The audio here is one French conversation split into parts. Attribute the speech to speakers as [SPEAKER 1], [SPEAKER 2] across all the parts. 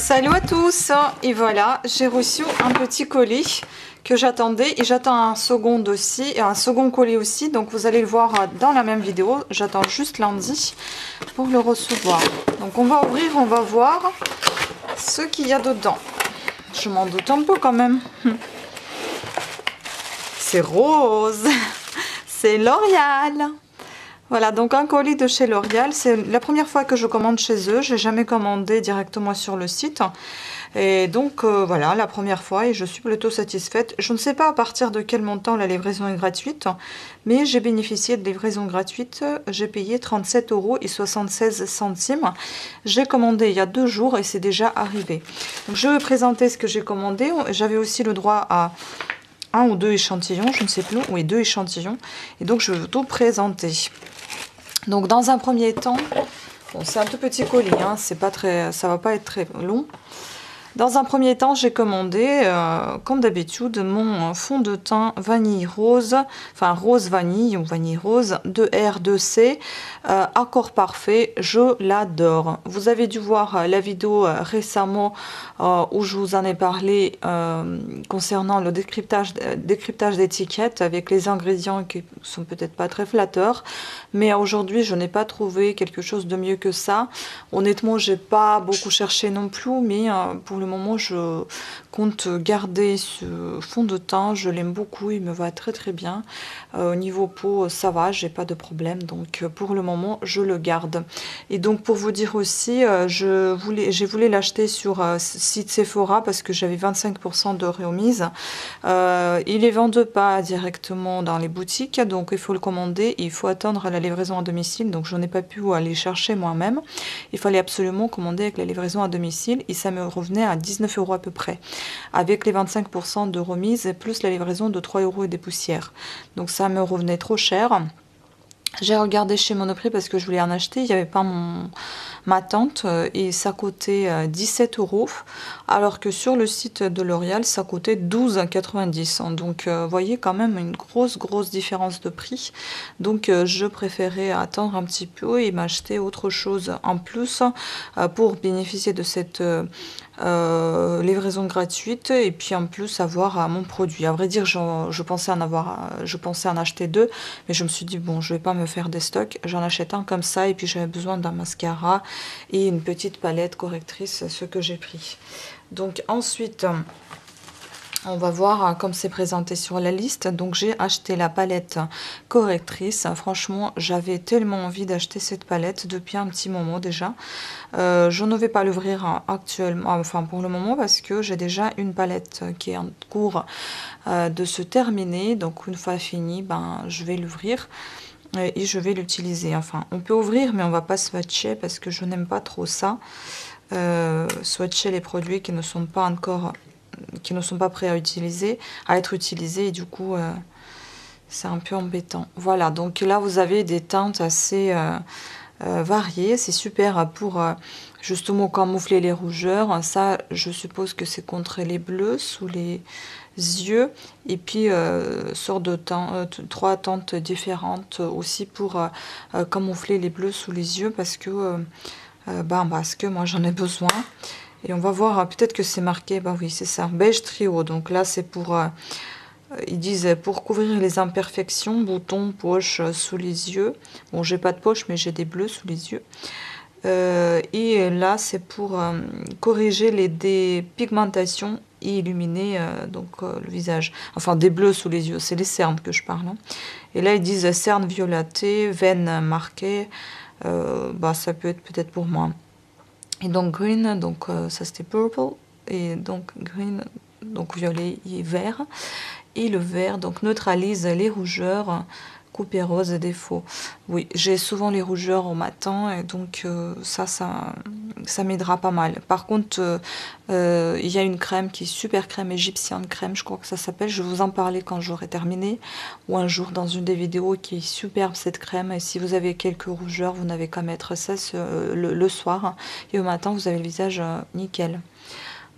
[SPEAKER 1] Salut à tous, et voilà, j'ai reçu un petit colis que j'attendais et j'attends un second aussi, et un second colis aussi, donc vous allez le voir dans la même vidéo. J'attends juste lundi pour le recevoir. Donc on va ouvrir, on va voir ce qu'il y a dedans. Je m'en doute un peu quand même. C'est rose, c'est L'Oréal. Voilà, donc un colis de chez L'Oréal. C'est la première fois que je commande chez eux. Je n'ai jamais commandé directement sur le site. Et donc, voilà, la première fois et je suis plutôt satisfaite. Je ne sais pas à partir de quel montant la livraison est gratuite, mais j'ai bénéficié de livraison gratuite. J'ai payé 37,76 €. J'ai commandé il y a 2 jours et c'est déjà arrivé. Donc, je vais présenter ce que j'ai commandé. J'avais aussi le droit à 1 ou 2 échantillons, je ne sais plus. Oui, 2 échantillons. Et donc, je vais tout présenter. Donc dans un premier temps, bon, c'est un tout petit colis, hein, c'est pas très, ça va pas être très long. Dans un premier temps, j'ai commandé, comme d'habitude, mon fond de teint vanille rose, enfin rose vanille ou vanille rose, 2R2C, accord parfait, je l'adore. Vous avez dû voir la vidéo récemment où je vous en ai parlé concernant le décryptage d'étiquettes avec les ingrédients qui sont peut-être pas très flatteurs, mais aujourd'hui je n'ai pas trouvé quelque chose de mieux que ça. Honnêtement, j'ai pas beaucoup cherché non plus, mais pour le moment je compte garder ce fond de teint. Je l'aime beaucoup, il me va très très bien. Au niveau peau, ça va, j'ai pas de problème, donc pour le moment je le garde. Et donc pour vous dire aussi, j'ai voulu l'acheter sur site Sephora parce que j'avais 25% de remise. Il les vendent pas directement dans les boutiques, donc il faut le commander et il faut attendre la livraison à domicile. Donc je n'ai pas pu aller chercher moi-même. Il fallait absolument commander avec la livraison à domicile et ça me revenait à 19 € à peu près, avec les 25% de remise plus la livraison de 3 € et des poussières. Donc ça me revenait trop cher. J'ai regardé chez Monoprix parce que je voulais en acheter, il n'y avait pas ma tante et ça coûtait 17 €, alors que sur le site de L'Oréal ça coûtait 12,90 €. Donc vous voyez quand même une grosse différence de prix. Donc je préférais attendre un petit peu et m'acheter autre chose en plus pour bénéficier de cette livraison gratuite et puis en plus avoir mon produit. À vrai dire, je pensais en acheter 2, mais je me suis dit bon, je vais pas me faire des stocks, j'en achète un comme ça et puis j'avais besoin d'un mascara et une petite palette correctrice, ce que j'ai pris. Donc ensuite on va voir comme c'est présenté sur la liste. Donc j'ai acheté la palette correctrice. Franchement, j'avais tellement envie d'acheter cette palette depuis un petit moment déjà. Je ne vais pas l'ouvrir actuellement, enfin pour le moment, parce que j'ai déjà une palette qui est en cours de se terminer. Donc une fois fini, ben, je vais l'ouvrir et je vais l'utiliser. Enfin, on peut ouvrir, mais on va pas swatcher parce que je n'aime pas trop ça. Swatcher les produits qui ne sont pas prêts à être utilisés et du coup c'est un peu embêtant. Voilà, donc là vous avez des teintes assez variées, c'est super pour justement camoufler les rougeurs. Ça, je suppose que c'est contre les bleus sous les yeux et puis sorte de teint, 3 teintes différentes aussi pour camoufler les bleus sous les yeux parce que moi j'en ai besoin. Et on va voir, peut-être que c'est marqué, bah oui c'est ça, beige trio. Donc là c'est pour, ils disent pour couvrir les imperfections, boutons, poches sous les yeux. Bon, j'ai pas de poche mais j'ai des bleus sous les yeux. Et là c'est pour corriger les dépigmentations et illuminer le visage. Enfin des bleus sous les yeux, c'est les cernes que je parle. Hein. Et là ils disent cernes violettées, veines marquées. Ça peut être peut-être pour moi. Et donc green, donc ça c'était purple, et donc green, donc violet et vert. Et le vert donc neutralise les rougeurs, coupé rose et défauts. Oui, j'ai souvent les rougeurs au matin et donc ça m'aidera pas mal. Par contre, il y a une crème qui est super crème égyptienne crème, je crois que ça s'appelle. Je vais vous en parler quand j'aurai terminé ou un jour dans une des vidéos qui est superbe cette crème. Et si vous avez quelques rougeurs, vous n'avez qu'à mettre ça le soir et au matin vous avez le visage nickel.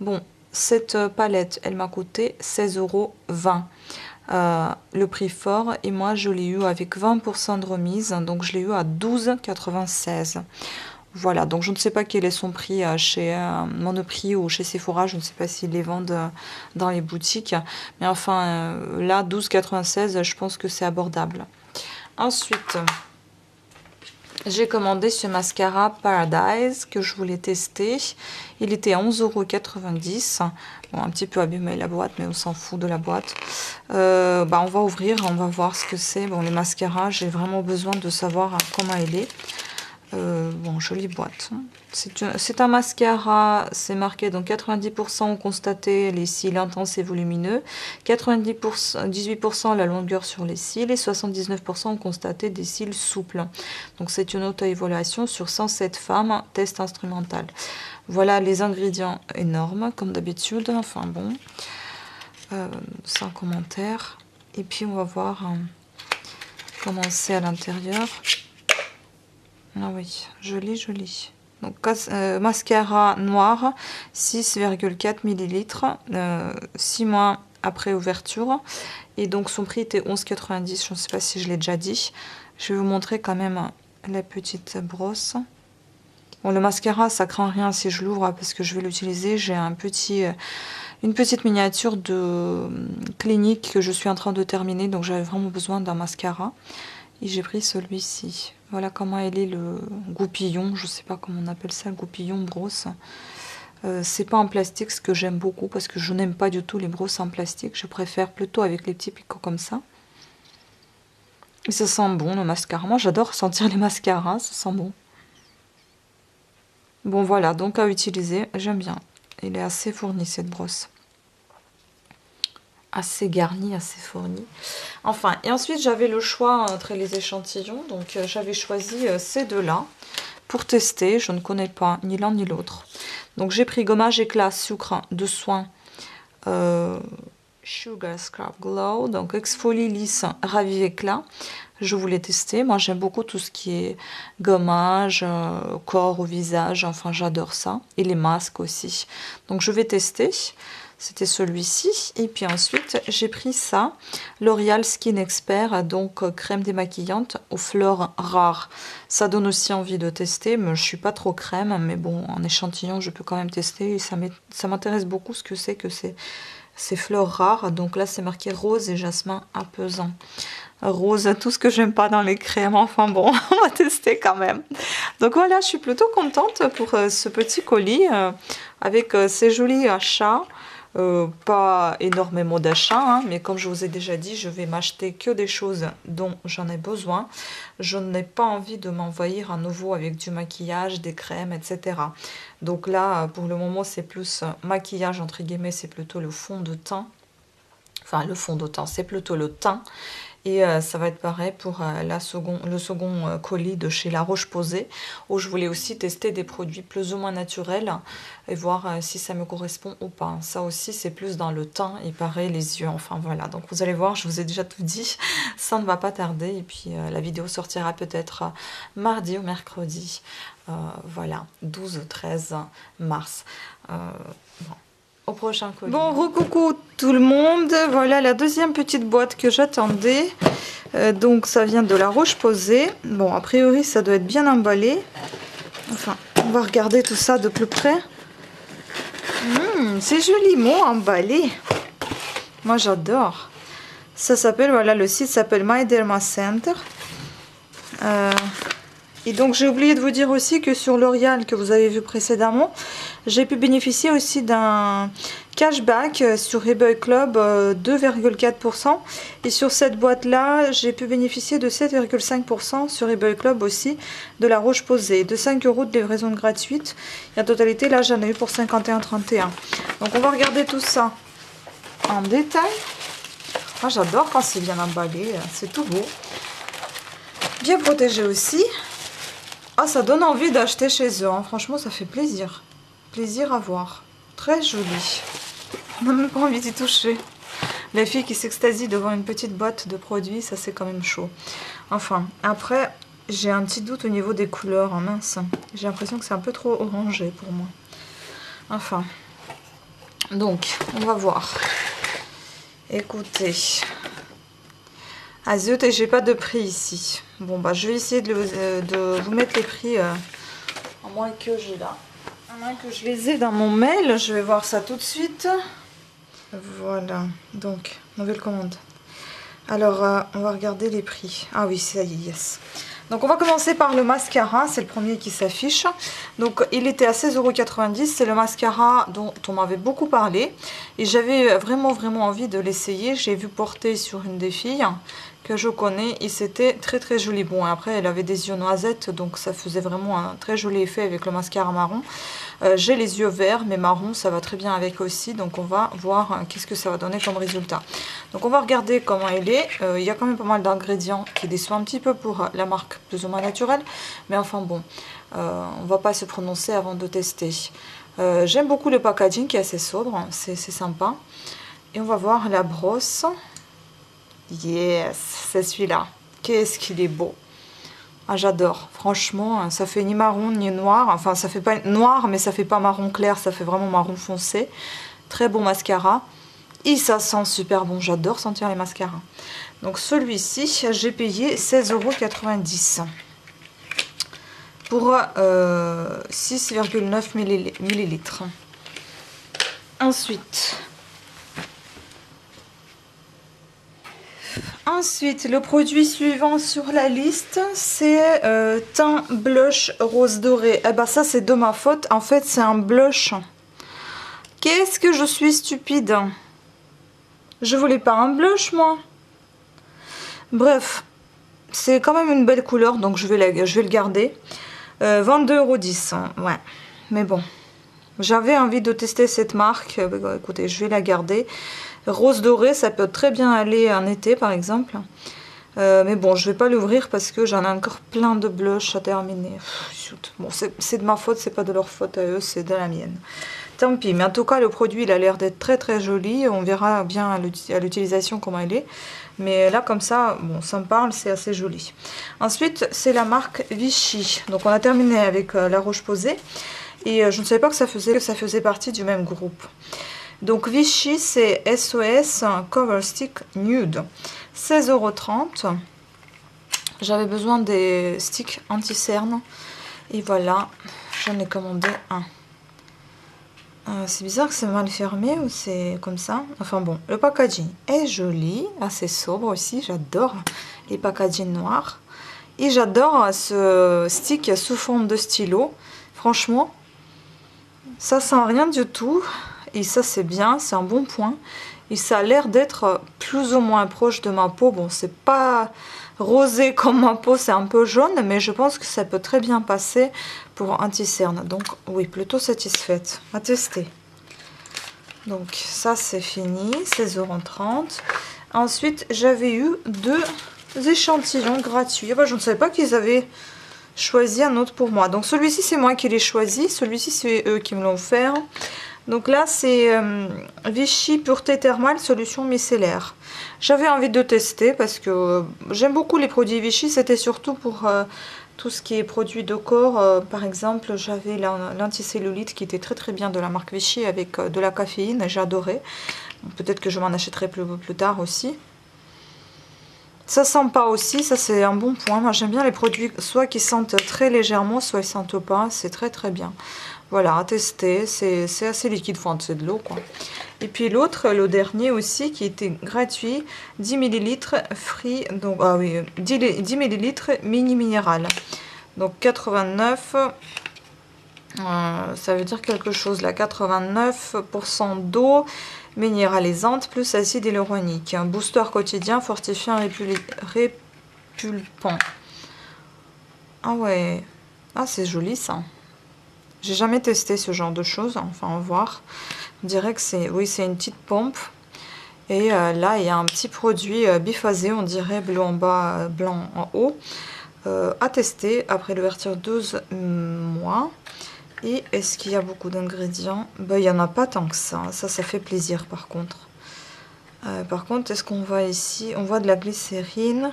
[SPEAKER 1] Bon, cette palette, elle m'a coûté 16,20 €. Le prix fort et moi je l'ai eu avec 20% de remise, donc je l'ai eu à 12,96 €. Voilà, donc je ne sais pas quel est son prix chez Monoprix ou chez Sephora. Je ne sais pas s'ils les vendent dans les boutiques. Mais enfin, là, 12,96 €, je pense que c'est abordable. Ensuite, j'ai commandé ce mascara Paradise que je voulais tester. Il était à 11,90 €. Bon, un petit peu abîmé la boîte, mais on s'en fout de la boîte. On va ouvrir, on va voir ce que c'est. Bon, les mascaras, j'ai vraiment besoin de savoir comment elle est. Bon, jolie boîte. C'est un mascara, c'est marqué, donc 90% ont constaté les cils intenses et volumineux, 18% la longueur sur les cils et 79% ont constaté des cils souples. Donc c'est une auto-évaluation sur 107 femmes, test instrumental. Voilà les ingrédients énormes, comme d'habitude, enfin bon, sans commentaire. Et puis on va voir comment c'est à l'intérieur. Ah oui, joli, joli. Donc, mascara noir, 6,4 ml, 6 mois après ouverture. Et donc, son prix était 11,90 €. Je ne sais pas si je l'ai déjà dit. Je vais vous montrer quand même la petite brosse. Bon, le mascara, ça craint rien si je l'ouvre parce que je vais l'utiliser. J'ai une petite miniature de clinique que je suis en train de terminer. Donc, j'avais vraiment besoin d'un mascara. Et j'ai pris celui-ci. Voilà comment elle est, le goupillon. Je ne sais pas comment on appelle ça, le goupillon brosse. C'est pas en plastique, ce que j'aime beaucoup, parce que je n'aime pas du tout les brosses en plastique. Je préfère plutôt avec les petits picots comme ça. Et ça sent bon, le mascara. Moi, j'adore sentir les mascaras, ça sent bon. Bon, voilà, donc à utiliser, j'aime bien. Il est assez fourni, cette brosse. Assez garni, assez fourni. Enfin, et ensuite j'avais le choix entre les échantillons, donc j'avais choisi ces deux-là pour tester. Je ne connais pas ni l'un ni l'autre. Donc j'ai pris gommage éclat sucre de soin Sugar Scrub Glow, donc exfolie lisse ravive éclat. Je voulais tester. Moi j'aime beaucoup tout ce qui est gommage, corps ou visage, enfin j'adore ça. Et les masques aussi. Donc je vais tester. C'était celui-ci. Et puis ensuite, j'ai pris ça. L'Oréal Skin Expert, donc crème démaquillante aux fleurs rares. Ça donne aussi envie de tester, mais je suis pas trop crème. Mais bon, en échantillon, je peux quand même tester. Et ça m'intéresse beaucoup ce que c'est que ces fleurs rares. Donc là, c'est marqué rose et jasmin apaisant. Rose, tout ce que j'aime pas dans les crèmes. Enfin bon, on va tester quand même. Donc voilà, je suis plutôt contente pour ce petit colis avec ces jolis achats. Pas énormément d'achats, hein, mais comme je vous ai déjà dit, je vais m'acheter que des choses dont j'en ai besoin. Je n'ai pas envie de m'envahir à nouveau avec du maquillage, des crèmes, etc. Donc là, pour le moment, c'est plus maquillage, entre guillemets, c'est plutôt le fond de teint. Enfin, le fond de teint, c'est plutôt le teint. Et ça va être pareil pour le second colis de chez La Roche-Posay, où je voulais aussi tester des produits plus ou moins naturels et voir si ça me correspond ou pas. Ça aussi, c'est plus dans le teint et pareil, les yeux. Enfin voilà, donc vous allez voir, je vous ai déjà tout dit, ça ne va pas tarder. Et puis la vidéo sortira peut-être mardi ou mercredi. Voilà, 12 ou 13 mars. Bon. Au prochain colis. Bon, recoucou tout le monde. Voilà la deuxième petite boîte que j'attendais. Donc ça vient de La Roche-Posay. Bon, a priori ça doit être bien emballé. Enfin, on va regarder tout ça de plus près. C'est joliment emballé. Moi j'adore. Ça s'appelle, voilà, le site s'appelle My Derma Center. Et donc j'ai oublié de vous dire aussi que sur L'Oréal que vous avez vu précédemment, j'ai pu bénéficier aussi d'un cashback sur eBay Club 2,4%. Et sur cette boîte là, j'ai pu bénéficier de 7,5% sur eBay Club aussi de La Roche-Posay, de 5 € de livraison gratuite. Et en totalité là j'en ai eu pour 51,31. Donc on va regarder tout ça en détail. Moi j'adore quand c'est bien emballé, c'est tout beau. Bien protégé aussi. Ah, ça donne envie d'acheter chez eux, hein. Franchement, ça fait plaisir. Plaisir à voir. Très joli. On n'a même pas envie d'y toucher. Les filles qui s'extasient devant une petite boîte de produits, ça c'est quand même chaud. Enfin, après, j'ai un petit doute au niveau des couleurs. Hein, mince. J'ai l'impression que c'est un peu trop orangé pour moi. Enfin. Donc, on va voir. Écoutez. Ah zut, et j'ai pas de prix ici. Bon bah je vais essayer de vous mettre les prix À moins que j'ai là. À moins que je les ai dans mon mail. Je vais voir ça tout de suite. Voilà. Donc, nouvelle commande. Alors, on va regarder les prix. Ah oui, ça y est, yes. Donc, on va commencer par le mascara. C'est le premier qui s'affiche. Donc, il était à 16,90 €. C'est le mascara dont on m'avait beaucoup parlé. Et j'avais vraiment envie de l'essayer. J'ai vu porter sur une des filles que je connais. Et c'était très joli. Bon, après, elle avait des yeux noisettes. Donc, ça faisait vraiment un très joli effet avec le mascara marron. J'ai les yeux verts, mais marron, ça va très bien avec aussi. Donc, on va voir qu'est-ce que ça va donner comme résultat. Donc, on va regarder comment elle est. Il y a quand même pas mal d'ingrédients qui déçoivent un petit peu pour la marque plus ou moins naturelle. Mais enfin, bon, on va pas se prononcer avant de tester. J'aime beaucoup le packaging qui est assez sobre. C'est sympa. Et on va voir la brosse. Yes, c'est celui-là. Qu'est-ce qu'il est beau. Ah, j'adore, franchement, ça fait ni marron ni noir, enfin ça fait pas noir mais ça fait pas marron clair, ça fait vraiment marron foncé. Très bon mascara et ça sent super bon, j'adore sentir les mascaras. Donc celui-ci, j'ai payé 16,90 € pour 6,9 millilitres. Ensuite, le produit suivant sur la liste, c'est teint blush rose doré. Eh ben ça, c'est de ma faute. En fait, c'est un blush. Qu'est-ce que je suis stupide. Je voulais pas un blush, moi. Bref, c'est quand même une belle couleur, donc je vais le garder. 22,10 €, ouais. Mais bon, j'avais envie de tester cette marque. Écoutez, je vais la garder. Rose doré, ça peut très bien aller en été par exemple. Mais bon, je vais pas l'ouvrir parce que j'en ai encore plein de blush à terminer. Bon, c'est de ma faute, c'est pas de leur faute à eux, c'est de la mienne. Tant pis, mais en tout cas, le produit, il a l'air d'être très joli. On verra bien à l'utilisation comment il est. Mais là, comme ça, bon, ça me parle, c'est assez joli. Ensuite, c'est la marque Vichy. Donc, on a terminé avec La Roche-Posay. Et je ne savais pas que ça faisait partie du même groupe. Donc Vichy, c'est SOS Cover Stick Nude, 16,30 €. J'avais besoin des sticks anti-cerne. Et voilà, j'en ai commandé un. C'est bizarre que c'est mal fermé ou c'est comme ça. Enfin bon, le packaging est joli, assez sobre aussi. J'adore les packaging noirs. Et j'adore ce stick sous forme de stylo. Franchement, ça sent rien du tout. Et ça, c'est bien, c'est un bon point. Et ça a l'air d'être plus ou moins proche de ma peau. Bon, c'est pas rosé comme ma peau, c'est un peu jaune, mais je pense que ça peut très bien passer pour anti-cerne. Donc, oui, plutôt satisfaite. À tester. Donc, ça, c'est fini. 16,30 €. Ensuite, j'avais eu 2 échantillons gratuits. Eh ben, je ne savais pas qu'ils avaient choisi un autre pour moi. Donc, celui-ci, c'est moi qui l'ai choisi. Celui-ci, c'est eux qui me l'ont offert. Donc là, c'est Vichy Pureté Thermale Solution Micellaire. J'avais envie de tester parce que j'aime beaucoup les produits Vichy. C'était surtout pour tout ce qui est produits de corps. Par exemple, j'avais l'anticellulite qui était très bien de la marque Vichy avec de la caféine. J'adorais. Peut-être que je m'en achèterai plus tard aussi. Ça sent pas aussi, ça c'est un bon point. Moi j'aime bien les produits soit qui sentent très légèrement, soit ils sentent pas. C'est très bien. Voilà, à tester, c'est assez liquide, enfin c'est de l'eau quoi. Et puis l'autre, le dernier aussi, qui était gratuit, 10 ml free, donc, ah oui, 10 ml mini minéral. Donc 89, ça veut dire quelque chose là, 89% d'eau minéralisante plus acide hyaluronique. Un booster quotidien fortifiant répulpant. Ah ouais, ah c'est joli ça. J'ai jamais testé ce genre de choses, enfin on va voir. On dirait que c'est, oui, c'est une petite pompe. Et là, il y a un petit produit biphasé, on dirait bleu en bas, blanc en haut. À tester après l'ouverture 12 mois. Et est-ce qu'il y a beaucoup d'ingrédients? Ben, il n'y en a pas tant que ça. Ça fait plaisir par contre. Par contre, est-ce qu'on voit ici? On voit de la glycérine.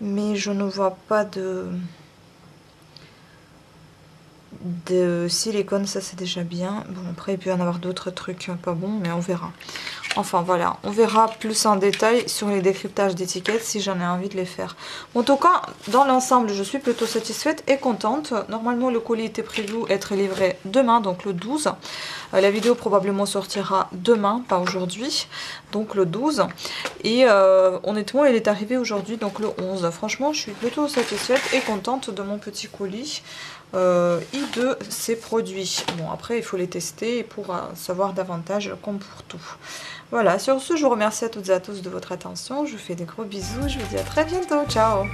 [SPEAKER 1] Mais je ne vois pas de silicone, ça c'est déjà bien. Bon, après il peut y en avoir d'autres trucs pas bons, mais on verra. Enfin voilà, on verra plus en détail sur les décryptages d'étiquettes si j'en ai envie de les faire. En tout cas, dans l'ensemble, je suis plutôt satisfaite et contente. Normalement, le colis était prévu être livré demain, donc le 12. La vidéo probablement sortira demain, pas aujourd'hui, donc le 12. Et honnêtement, il est arrivé aujourd'hui, donc le 11. Franchement, je suis plutôt satisfaite et contente de mon petit colis et de ces produits. Bon, après, il faut les tester pour savoir davantage, comme pour tout. Voilà, sur ce, je vous remercie à toutes et à tous de votre attention. Je vous fais des gros bisous. Je vous dis à très bientôt. Ciao!